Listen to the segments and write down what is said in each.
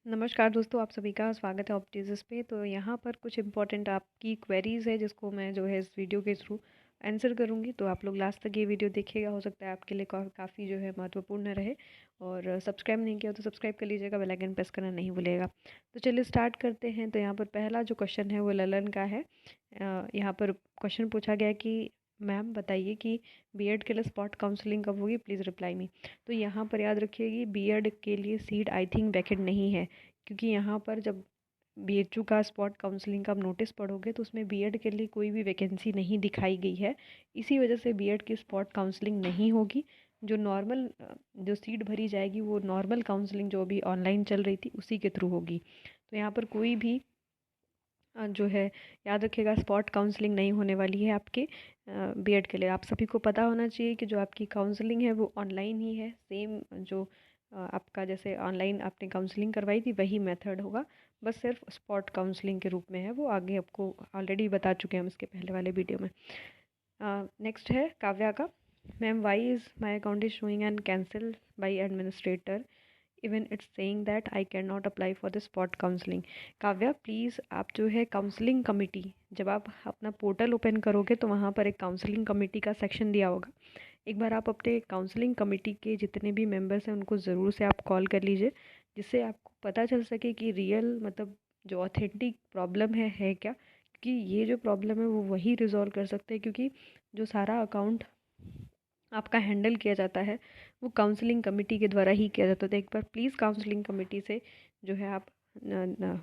नमस्कार दोस्तों, आप सभी का स्वागत है ऑप्टिजिस पे। तो यहाँ पर कुछ इंपॉर्टेंट आपकी क्वेरीज़ है जिसको मैं जो है इस वीडियो के थ्रू आंसर करूँगी। तो आप लोग लास्ट तक ये वीडियो देखिएगा, हो सकता है आपके लिए काफ़ी जो है महत्वपूर्ण रहे। और सब्सक्राइब नहीं किया तो सब्सक्राइब कर लीजिएगा, बेल आइकन प्रेस करना नहीं भूलिएगा। तो चलिए स्टार्ट करते हैं। तो यहाँ पर पहला जो क्वेश्चन है वो ललन का है। यहाँ पर क्वेश्चन पूछा गया कि मैम बताइए कि बीएड के लिए स्पॉट काउंसलिंग कब होगी, प्लीज़ रिप्लाई मी। तो यहाँ पर याद रखिएगी, बीएड के लिए सीट आई थिंक वैकेंट नहीं है, क्योंकि यहाँ पर जब बीएचयू का स्पॉट काउंसलिंग का आप नोटिस पढ़ोगे तो उसमें बीएड के लिए कोई भी वैकेंसी नहीं दिखाई गई है। इसी वजह से बीएड की स्पॉट काउंसलिंग नहीं होगी। जो नॉर्मल जो सीट भरी जाएगी वो नॉर्मल काउंसलिंग जो अभी ऑनलाइन चल रही थी उसी के थ्रू होगी। तो यहाँ पर कोई भी जो है याद रखिएगा, स्पॉट काउंसलिंग नहीं होने वाली है आपके बीएड के लिए। आप सभी को पता होना चाहिए कि जो आपकी काउंसलिंग है वो ऑनलाइन ही है। सेम जो आपका जैसे ऑनलाइन आपने काउंसलिंग करवाई थी वही मेथड होगा, बस सिर्फ स्पॉट काउंसलिंग के रूप में है। वो आगे आपको ऑलरेडी बता चुके हैं हम इसके पहले वाले वीडियो में। नेक्स्ट है काव्या का। Ma'am, why is my account is showing and cancel by administrator, even it's saying that I can not apply for the spot counselling. Kavya please, आप जो है काउंसलिंग कमेटी, जब आप अपना पोर्टल ओपन करोगे तो वहाँ पर एक काउंसलिंग कमेटी का सेक्शन दिया होगा। एक बार आप अपने काउंसलिंग कमेटी के जितने भी मेंबर्स हैं उनको ज़रूर से आप कॉल कर लीजिए, जिससे आपको पता चल सके कि रियल मतलब जो ऑथेंटिक प्रॉब्लम है क्या। क्योंकि ये जो प्रॉब्लम है वो वही रिजॉल्व कर सकते हैं, क्योंकि जो सारा अकाउंट आपका हैंडल किया जाता है वो काउंसलिंग कमेटी के द्वारा ही किया जाता है। तो एक बार प्लीज़ काउंसलिंग कमेटी से जो है आप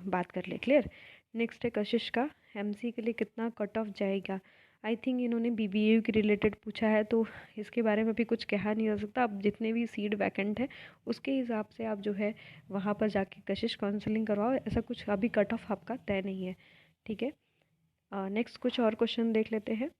बात कर ले। क्लियर। नेक्स्ट है कशिश का। एमसी के लिए कितना कट ऑफ जाएगा। आई थिंक इन्होंने बीबीए के रिलेटेड पूछा है, तो इसके बारे में भी कुछ कहा नहीं जा सकता। अब जितने भी सीट वैकेंट है उसके हिसाब से आप जो है वहाँ पर जाके कशिश काउंसलिंग करवाओ। ऐसा कुछ अभी कट ऑफ आपका तय नहीं है, ठीक है। नेक्स्ट कुछ और क्वेश्चन देख लेते हैं।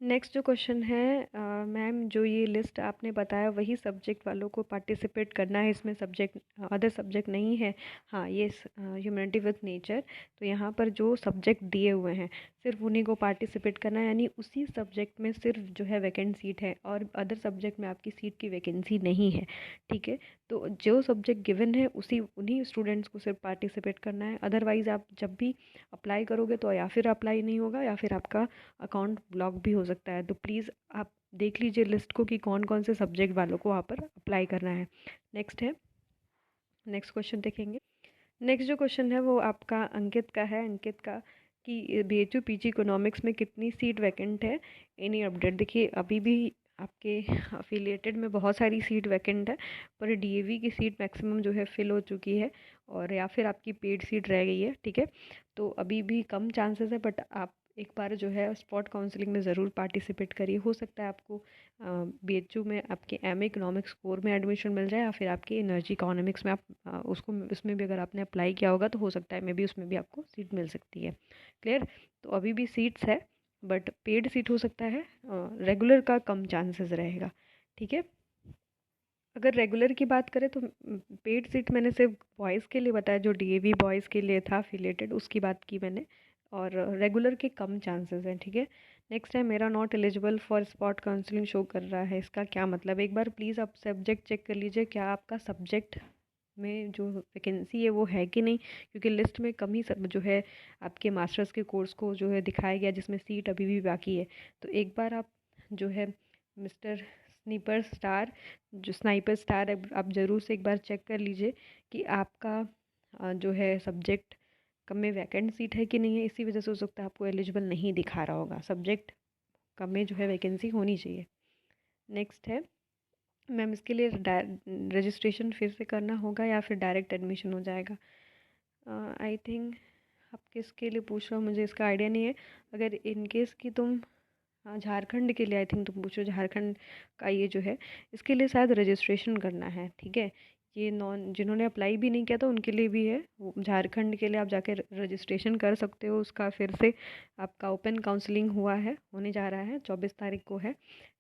नेक्स्ट जो क्वेश्चन है, मैम जो ये लिस्ट आपने बताया वही सब्जेक्ट वालों को पार्टिसिपेट करना है, इसमें सब्जेक्ट अदर सब्जेक्ट नहीं है। हाँ, ये ह्यूमैनिटी विद नेचर। तो यहाँ पर जो सब्जेक्ट दिए हुए हैं सिर्फ उन्हीं को पार्टिसिपेट करना है, यानी उसी सब्जेक्ट में सिर्फ जो है वैकेंट सीट है और अदर सब्जेक्ट में आपकी सीट की वैकेंसी नहीं है, ठीक है। तो जो सब्जेक्ट गिवन है उसी उन्हीं स्टूडेंट्स को सिर्फ पार्टिसिपेट करना है। अदरवाइज़ आप जब भी अप्लाई करोगे तो या फिर अप्लाई नहीं होगा या फिर आपका अकाउंट ब्लॉक भी हो सकता है। तो प्लीज़ आप देख लीजिए लिस्ट को कि कौन कौन से सब्जेक्ट वालों को वहाँ पर अप्लाई करना है। नेक्स्ट है, नेक्स्ट क्वेश्चन देखेंगे। नेक्स्ट जो क्वेश्चन है वो आपका अंकित का है। अंकित का कि बीएचयू पीजी इकोनॉमिक्स में कितनी सीट वैकेंट है, एनी अपडेट। देखिए अभी भी आपके अफिलिएटेड में बहुत सारी सीट वैकेंट है, पर डीएवी की सीट मैक्सिमम जो है फिल हो चुकी है और या फिर आपकी पेड सीट रह गई है, ठीक है। तो अभी भी कम चांसेस है, बट आप एक बार जो है स्पॉट काउंसलिंग में ज़रूर पार्टिसिपेट करिए। हो सकता है आपको बीएचयू में आपके एमए इकोनॉमिक्स कोर में एडमिशन मिल जाए, या फिर आपके एनर्जी इकोनॉमिक्स में आप उसको उसमें भी अगर आपने अप्लाई किया होगा तो हो सकता है मे बी उसमें भी आपको सीट मिल सकती है। क्लियर। तो अभी भी सीट्स है, बट पेड सीट हो सकता है, रेगुलर का कम चांसेस रहेगा, ठीक है। अगर रेगुलर की बात करें तो पेड सीट मैंने सिर्फ बॉयज़ के लिए बताया, जो डीएवी बॉयज़ के लिए था अफिलेटेड, उसकी बात की मैंने। और रेगुलर के कम चांसेस हैं, ठीक है। नेक्स्ट है, मेरा not eligible for spot counselling show कर रहा है, इसका क्या मतलब। एक बार प्लीज़ आप सब्जेक्ट चेक कर लीजिए, क्या आपका सब्जेक्ट में जो वैकेंसी है वो है कि नहीं, क्योंकि लिस्ट में कम ही सब जो है आपके मास्टर्स के कोर्स को जो है दिखाया गया जिसमें सीट अभी भी बाकी है। तो एक बार आप जो है मिस्टर स्नाइपर स्टार आप ज़रूर से एक बार चेक कर लीजिए कि आपका जो है सब्जेक्ट कम में वैकेंट सीट है कि नहीं है। इसी वजह से हो सकता है आपको एलिजिबल नहीं दिखा रहा होगा। सब्जेक्ट कम में जो है वैकेंसी होनी चाहिए। नेक्स्ट है, मैम इसके लिए रजिस्ट्रेशन फिर से करना होगा या फिर डायरेक्ट एडमिशन हो जाएगा। आई थिंक आप किसके लिए पूछ रहे हो मुझे इसका आइडिया नहीं है। अगर इन केस कि तुम झारखंड के लिए आई थिंक तुम पूछो, झारखंड का ये जो है इसके लिए शायद रजिस्ट्रेशन करना है, ठीक है। ये नॉन जिन्होंने अप्लाई भी नहीं किया था उनके लिए भी है। झारखंड के लिए आप जाके रजिस्ट्रेशन कर सकते हो। उसका फिर से आपका ओपन काउंसलिंग होने जा रहा है, 24 तारीख को है,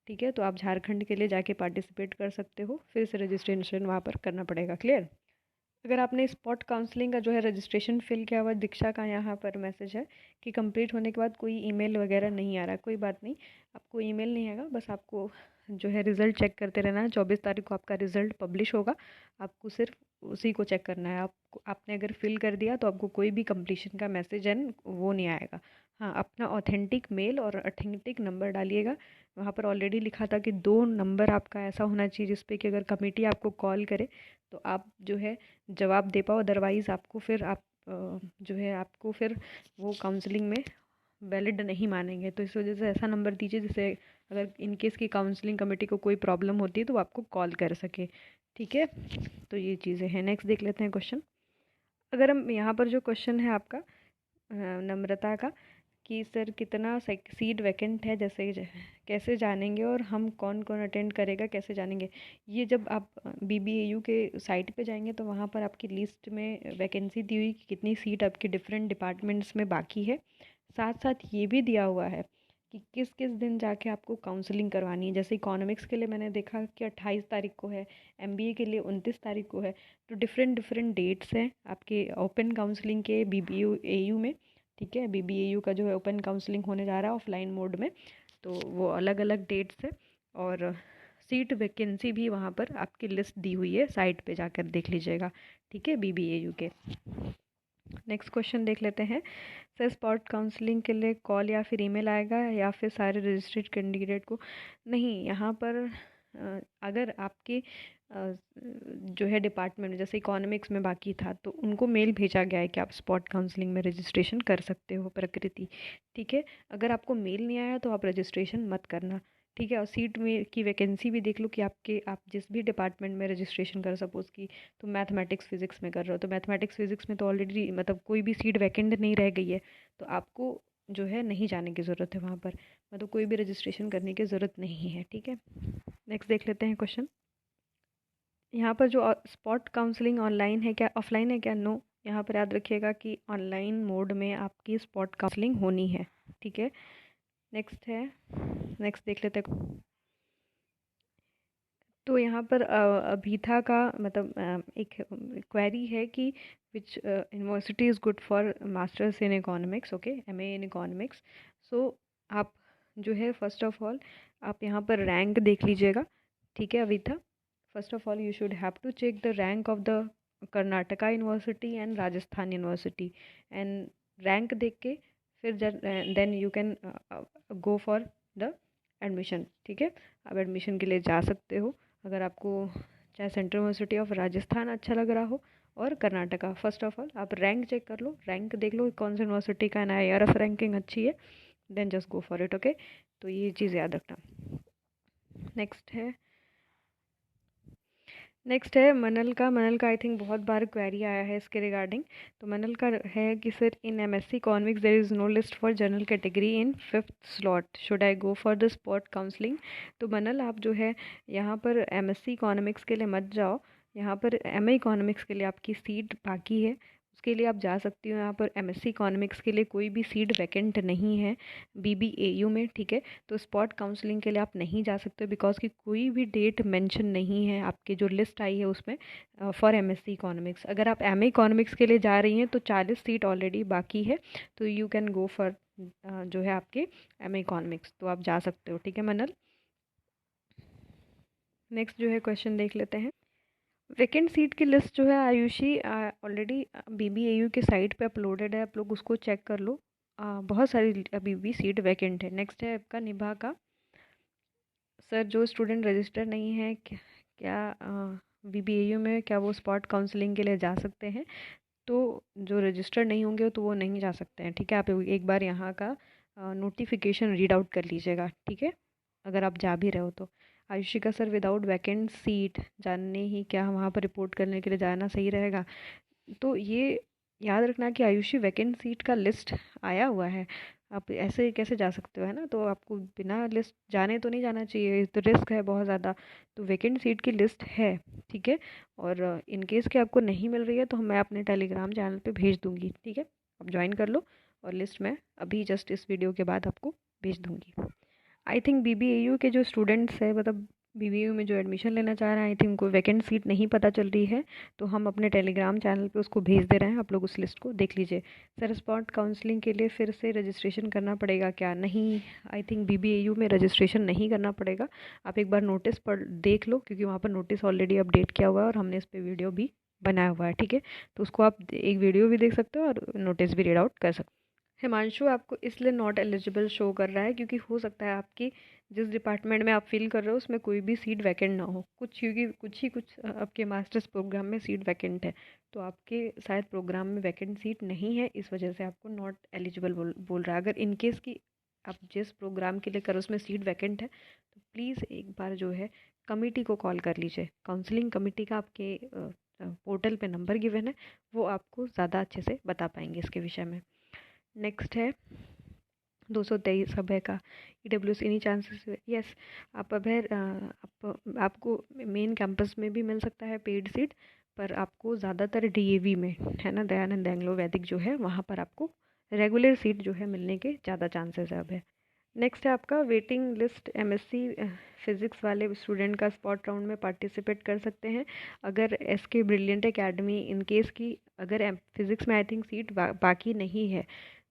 ठीक है। तो आप झारखंड के लिए जाके पार्टिसिपेट कर सकते हो, फिर से रजिस्ट्रेशन वहाँ पर करना पड़ेगा। क्लियर। अगर आपने स्पॉट काउंसलिंग का जो है रजिस्ट्रेशन फिल किया हुआ, दीक्षा का यहाँ पर मैसेज है कि कंप्लीट होने के बाद कोई ईमेल वगैरह नहीं आ रहा। कोई बात नहीं, आपको ईमेल नहीं आएगा, बस आपको जो है रिज़ल्ट चेक करते रहना है। 24 तारीख को आपका रिज़ल्ट पब्लिश होगा, आपको सिर्फ उसी को चेक करना है। आपने अगर फिल कर दिया तो आपको कोई भी कंप्लीशन का मैसेज एंड वो नहीं आएगा। हाँ, अपना ऑथेंटिक मेल और ऑथेंटिक नंबर डालिएगा। वहाँ पर ऑलरेडी लिखा था कि 2 नंबर आपका ऐसा होना चाहिए जिस पे कि अगर कमेटी आपको कॉल करे तो आप जो है जवाब दे पाओ, अदरवाइज़ आपको फिर जो है आपको फिर वो काउंसलिंग में वैलिड नहीं मानेंगे। तो इस वजह से ऐसा नंबर दीजिए जिससे अगर इन केस की काउंसलिंग कमेटी को कोई प्रॉब्लम होती है तो वो आपको कॉल कर सके। ठीक है, तो ये चीज़ें हैं। नेक्स्ट देख लेते हैं क्वेश्चन। अगर हम यहाँ पर जो क्वेश्चन है आपका नम्रता का कि सर कितना सीट वैकेंट है, जैसे कैसे जानेंगे और हम कौन कौन अटेंड करेगा कैसे जानेंगे। ये जब आप BBAU के साइट पे जाएंगे तो वहाँ पर आपकी लिस्ट में वैकेंसी दी हुई कि कितनी सीट आपकी डिफरेंट डिपार्टमेंट्स में बाकी है। साथ साथ ये भी दिया हुआ है कि किस किस दिन जाके आपको काउंसलिंग करवानी है। जैसे इकोनॉमिक्स के लिए मैंने देखा कि 28 तारीख को है, MBA के लिए 29 तारीख को है। तो डिफरेंट डिफरेंट डेट्स हैं आपके ओपन काउंसलिंग के BBAU में। ठीक है, BBAU का जो है ओपन काउंसलिंग होने जा रहा है ऑफलाइन मोड में, तो वो अलग अलग डेट्स है। और सीट वैकेंसी भी वहाँ पर आपकी लिस्ट दी हुई है, साइट पे जाकर देख लीजिएगा। ठीक है, BBAU के। नेक्स्ट क्वेश्चन देख लेते हैं। सर स्पॉट काउंसलिंग के लिए कॉल या फिर ईमेल आएगा या फिर सारे रजिस्टर्ड कैंडिडेट को? नहीं, यहाँ पर अगर आपके जो है डिपार्टमेंट जैसे इकोनॉमिक्स में बाकी था तो उनको मेल भेजा गया है कि आप स्पॉट काउंसलिंग में रजिस्ट्रेशन कर सकते हो, प्रकृति। ठीक है, अगर आपको मेल नहीं आया तो आप रजिस्ट्रेशन मत करना। ठीक है, और सीट में की वैकेंसी भी देख लो कि आप जिस भी डिपार्टमेंट में रजिस्ट्रेशन कर, सपोज़ की तो मैथमेटिक्स फिज़िक्स में कर रहे हो तो मैथमेटिक्स फिज़िक्स में तो ऑलरेडी मतलब कोई भी सीट वैकेंट नहीं रह गई है, तो आपको जो है नहीं जाने की ज़रूरत है वहाँ पर, मतलब कोई भी रजिस्ट्रेशन करने की ज़रूरत नहीं है। ठीक है, नेक्स्ट देख लेते हैं क्वेश्चन। यहाँ पर जो स्पॉट काउंसलिंग ऑनलाइन है क्या ऑफलाइन है क्या? नो, यहाँ पर याद रखिएगा कि ऑनलाइन मोड में आपकी स्पॉट काउंसलिंग होनी है। ठीक है, नेक्स्ट है, नेक्स्ट देख लेते हैं। तो यहाँ पर अभिथा का मतलब एक क्वेरी है कि which university is good for masters in economics. Okay, MA in economics. So आप जो है फर्स्ट ऑफ ऑल आप यहाँ पर रैंक देख लीजिएगा। ठीक है Abhitha, first of all you should have to check the rank of the Karnataka University and Rajasthan University, and rank देख के फिर then you can go for the admission. ठीक है, आप एडमिशन के लिए जा सकते हो अगर आपको चाहे सेंट्रल यूनिवर्सिटी ऑफ राजस्थान अच्छा लग रहा हो और कर्नाटका। फर्स्ट ऑफ ऑल आप रैंक चेक कर लो, रैंक देख लो कौन सी यूनिवर्सिटी का NIRF रैंकिंग अच्छी है, then just go for it. Okay, तो ये चीज़ याद रखना। नेक्स्ट है मनल का। मनल का आई थिंक बहुत बार क्वेरी आया है इसके रिगार्डिंग। तो मनल का है कि sir in MSc economics there is no list for general category in 5th slot, should I go for the spot counselling? तो मनल आप जो है यहाँ पर MSc इकोनॉमिक्स के लिए मत जाओ, यहाँ पर MA इकोनॉमिक्स के लिए आपकी सीट बाकी है, उसके लिए आप जा सकती हो। यहाँ पर MSc इकोनॉमिक्स के लिए कोई भी सीट वैकेंट नहीं है BBAU में। ठीक है, तो स्पॉट काउंसलिंग के लिए आप नहीं जा सकते बिकॉज की कोई भी डेट मेंशन नहीं है आपके जो लिस्ट आई है उसमें फॉर MSc इकोनॉमिक्स। अगर आप MA इकोनॉमिक्स के लिए जा रही हैं तो 40 सीट ऑलरेडी बाकी है, तो यू कैन गो फॉर जो है आपके MA इकोनॉमिक्स, तो आप जा सकते हो। ठीक है मनल, नेक्स्ट जो है क्वेश्चन देख लेते हैं। वैकेंट सीट की लिस्ट जो है आयुषी ऑलरेडी BBAU के साइट पे अपलोडेड है, आप लोग उसको चेक कर लो। बहुत सारी अभी भी सीट वैकेंट है। नेक्स्ट है आपका निभा का। सर जो स्टूडेंट रजिस्टर नहीं है क्या BBAU में क्या वो स्पॉट काउंसलिंग के लिए जा सकते हैं? तो जो रजिस्टर नहीं होंगे तो वो नहीं जा सकते हैं। ठीक है, आप एक बार यहाँ का नोटिफिकेशन रीड आउट कर लीजिएगा। ठीक है, अगर आप जा भी रहे हो तो। आयुषिका सर विदाउट वैकेंट सीट जानने ही क्या वहाँ पर रिपोर्ट करने के लिए जाना सही रहेगा? तो ये याद रखना कि आयुषी वैकेंट सीट का लिस्ट आया हुआ है, आप ऐसे कैसे जा सकते हो, है ना? तो आपको बिना लिस्ट जाने तो नहीं जाना चाहिए, तो रिस्क है बहुत ज़्यादा। तो वैकेंट सीट की लिस्ट है। ठीक है, और इन केस के आपको नहीं मिल रही है तो मैं अपने टेलीग्राम चैनल पे भेज दूँगी। ठीक है, आप ज्वाइन कर लो और लिस्ट मैं अभी जस्ट इस वीडियो के बाद आपको भेज दूँगी। आई थिंक BBAU के जो स्टूडेंट्स हैं मतलब BBAU में जो एडमिशन लेना चाह रहे हैं, आई थिंक उनको वैकेंट सीट नहीं पता चल रही है, तो हम अपने टेलीग्राम चैनल पे उसको भेज दे रहे हैं, आप लोग उस लिस्ट को देख लीजिए। सर स्पॉट काउंसलिंग के लिए फिर से रजिस्ट्रेशन करना पड़ेगा क्या? नहीं, आई थिंक BBAU में रजिस्ट्रेशन नहीं करना पड़ेगा। आप एक बार नोटिस पर देख लो क्योंकि वहाँ पर नोटिस ऑलरेडी अपडेट किया हुआ है और हमने इस पर वीडियो भी बनाया हुआ है, ठीक है। तो उसको आप एक वीडियो भी देख सकते हो और नोटिस भी रीड आउट कर सकते हो। हिमांशु, आपको इसलिए नॉट एलिजिबल शो कर रहा है क्योंकि हो सकता है आपकी जिस डिपार्टमेंट में आप फील कर रहे हो उसमें कोई भी सीट वैकेंट ना हो, कुछ क्योंकि कुछ आपके मास्टर्स प्रोग्राम में सीट वैकेंट है। तो आपके शायद प्रोग्राम में वैकेंट सीट नहीं है, इस वजह से आपको नॉट एलिजिबल बोल रहा है। अगर इन केस की आप जिस प्रोग्राम के लिए करो उसमें सीट वैकेंट है तो प्लीज़ एक बार जो है कमिटी को कॉल कर लीजिए। काउंसलिंग कमिटी का आपके पोर्टल पे नंबर गिवन है, वो आपको ज़्यादा अच्छे से बता पाएंगे इसके विषय में। नेक्स्ट है 223 अभय का। EWS any chances? यस, आप अभय आपको मेन कैंपस में भी मिल सकता है पेड सीट, पर आपको ज़्यादातर DAV में, है ना, दयानंद एंग्लो वैदिक जो है वहाँ पर आपको रेगुलर सीट जो है मिलने के ज़्यादा चांसेस है अभय। नेक्स्ट है आपका वेटिंग लिस्ट। MSc फिज़िक्स वाले स्टूडेंट का स्पॉट राउंड में पार्टिसिपेट कर सकते हैं अगर SK brilliant academy in case की, अगर फिज़िक्स में आई थिंक सीट बाकी नहीं है,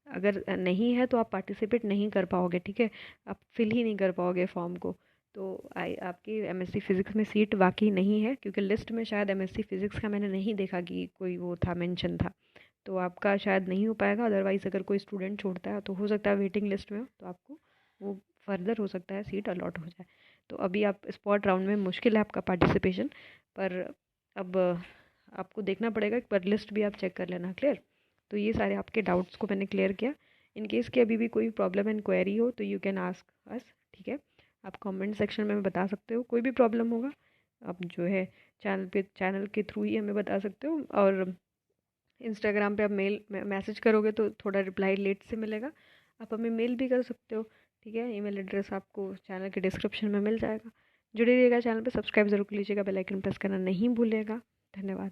अगर नहीं है तो आप पार्टिसिपेट नहीं कर पाओगे, ठीक है। आप फिल ही नहीं कर पाओगे फॉर्म को। तो आपकी MSc फिज़िक्स में सीट बाकी नहीं है क्योंकि लिस्ट में शायद MSc फिज़िक्स का मैंने नहीं देखा कि कोई वो था, मेंशन था। तो आपका शायद नहीं हो पाएगा। अदरवाइज़ अगर कोई स्टूडेंट छोड़ता है तो हो सकता है वेटिंग लिस्ट में हो तो आपको वो फर्दर हो सकता है सीट अलॉट हो जाए। तो अभी आप स्पॉट राउंड में मुश्किल है आपका पार्टिसिपेशन, पर अब आपको देखना पड़ेगा, एक बार लिस्ट भी आप चेक कर लेना। क्लियर? तो ये सारे आपके डाउट्स को मैंने क्लियर किया। इन केस की अभी भी कोई प्रॉब्लम एंड क्वेरी हो तो यू कैन आस्क अस, ठीक है। आप कमेंट सेक्शन में बता सकते हो, कोई भी प्रॉब्लम होगा आप जो है चैनल के थ्रू ही हमें बता सकते हो। और इंस्टाग्राम पे आप मेल मैसेज करोगे तो थोड़ा रिप्लाई लेट से मिलेगा। आप हमें मेल भी कर सकते हो, ठीक है। ईमेल एड्रेस आपको चैनल के डिस्क्रिप्शन में मिल जाएगा। जुड़े रहिएगा चैनल पे, सब्सक्राइब जरूर कर लीजिएगा, बेल आइकन प्रेस करना नहीं भूलिएगा। धन्यवाद।